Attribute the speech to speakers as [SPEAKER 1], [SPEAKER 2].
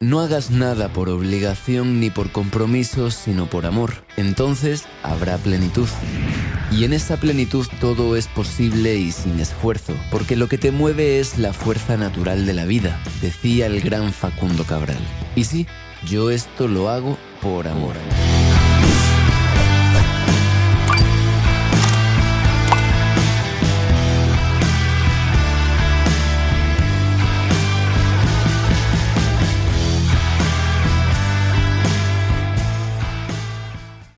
[SPEAKER 1] No hagas nada por obligación ni por compromiso, sino por amor. Entonces habrá plenitud. Y en esa plenitud todo es posible y sin esfuerzo, porque lo que te mueve es la fuerza natural de la vida, decía el gran Facundo Cabral. Y sí, yo esto lo hago por amor.